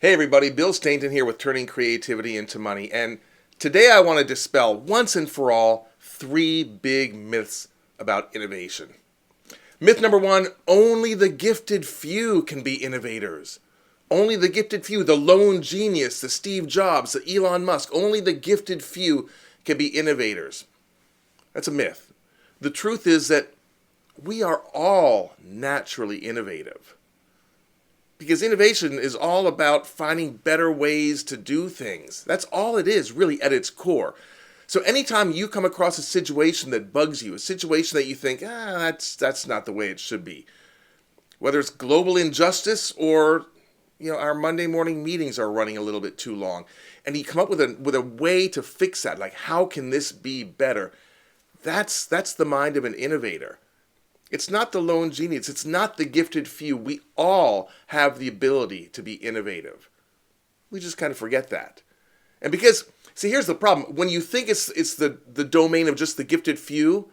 Hey everybody, Bill Stainton here with Turning Creativity into Money, and today I want to dispel once and for all three big myths about innovation. Myth number one, only the gifted few can be innovators. Only the gifted few, the lone genius, the Steve Jobs, the Elon Musk, only the gifted few can be innovators. That's a myth. The truth is that we are all naturally innovative. Because innovation is all about finding better ways to do things. That's all it is, really, at its core. So anytime you come across a situation that bugs you, a situation that you think, that's not the way it should be, whether it's global injustice or our Monday morning meetings are running a little bit too long, and you come up with a way to fix that, like how can this be better? That's the mind of an innovator. It's not the lone genius. It's not the gifted few. We all have the ability to be innovative. We just kind of forget that. And because, see, here's the problem. When you think it's the domain of just the gifted few,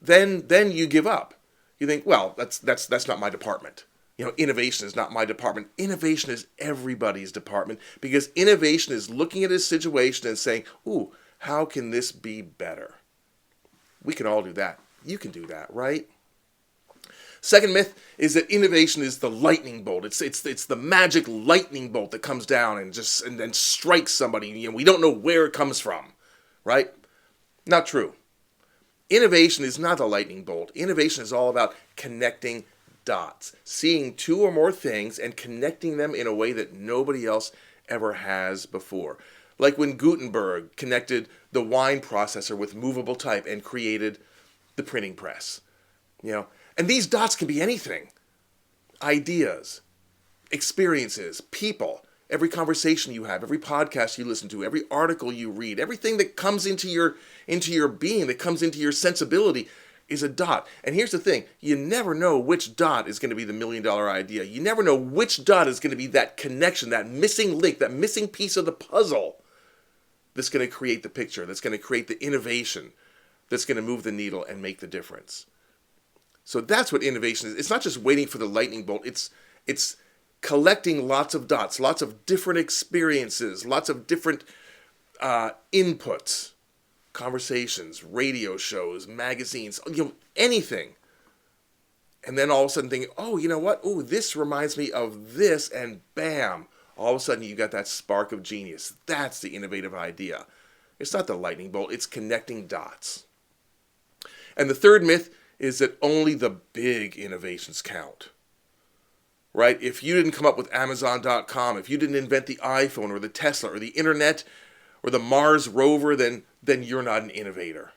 then you give up. You think, well, that's not my department. Innovation is not my department. Innovation is everybody's department, because innovation is looking at a situation and saying, ooh, how can this be better? We can all do that. You can do that, right? Second myth is that innovation is the lightning bolt. It's the magic lightning bolt that comes down and then strikes somebody. We don't know where it comes from, right? Not true. Innovation is not a lightning bolt. Innovation is all about connecting dots, seeing two or more things and connecting them in a way that nobody else ever has before. Like when Gutenberg connected the wine processor with movable type and created the printing press. And these dots can be anything. Ideas, experiences, people, every conversation you have, every podcast you listen to, every article you read, everything that comes into your being, that comes into your sensibility is a dot. And here's the thing, you never know which dot is going to be the $1 million idea. You never know which dot is going to be that connection, that missing link, that missing piece of the puzzle that's going to create the picture, that's going to create the innovation, that's going to move the needle and make the difference. So that's what innovation is. It's not just waiting for the lightning bolt. It's collecting lots of dots, lots of different experiences, lots of different inputs, conversations, radio shows, magazines, anything. And then all of a sudden thinking, oh, you know what? Oh, this reminds me of this, and bam, all of a sudden you got that spark of genius. That's the innovative idea. It's not the lightning bolt. It's connecting dots. And the third myth is that only the big innovations count, right? If you didn't come up with Amazon.com, if you didn't invent the iPhone or the Tesla or the internet or the Mars rover, then you're not an innovator.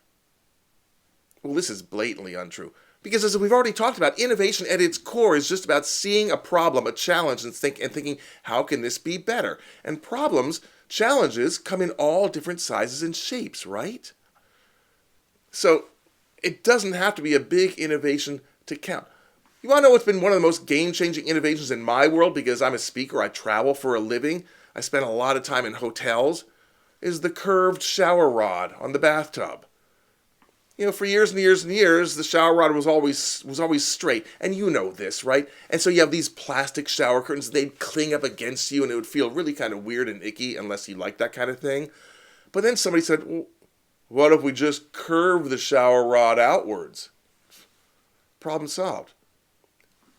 Well, this is blatantly untrue. Because as we've already talked about, innovation at its core is just about seeing a problem, a challenge, and thinking, how can this be better? And challenges come in all different sizes and shapes, right? So it doesn't have to be a big innovation to count. You want to know what's been one of the most game-changing innovations in my world, because I'm a speaker, I travel for a living, I spend a lot of time in hotels, is the curved shower rod on the bathtub. For years and years and years, the shower rod was always straight, and you know this, right? And so you have these plastic shower curtains, they'd cling up against you, and it would feel really kind of weird and icky unless you like that kind of thing. But then somebody said, well, what if we just curve the shower rod outwards? Problem solved.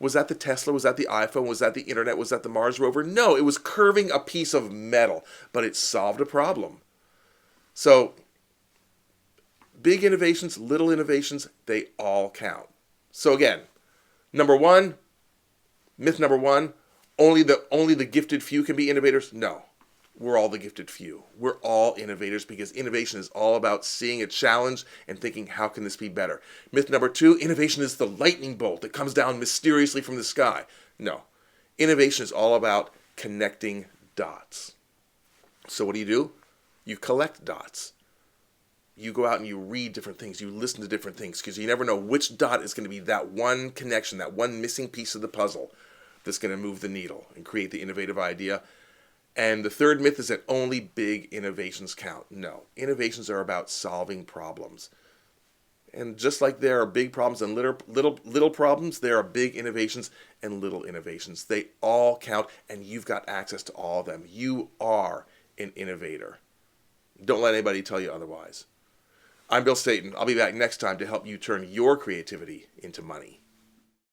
Was that the Tesla? Was that the iPhone? Was that the internet? Was that the Mars rover? No, it was curving a piece of metal, but it solved a problem. So, big innovations, little innovations, they all count. So again, myth number one, only the gifted few can be innovators? No. We're all the gifted few. We're all innovators, because innovation is all about seeing a challenge and thinking, how can this be better? Myth number two, innovation is the lightning bolt that comes down mysteriously from the sky. No. Innovation is all about connecting dots. So what do? You collect dots. You go out and you read different things. You listen to different things, because you never know which dot is going to be that one connection, that one missing piece of the puzzle that's going to move the needle and create the innovative idea. And the third myth is that only big innovations count. No, innovations are about solving problems. And just like there are big problems and little problems, there are big innovations and little innovations. They all count, and you've got access to all of them. You are an innovator. Don't let anybody tell you otherwise. I'm Bill Stainton. I'll be back next time to help you turn your creativity into money.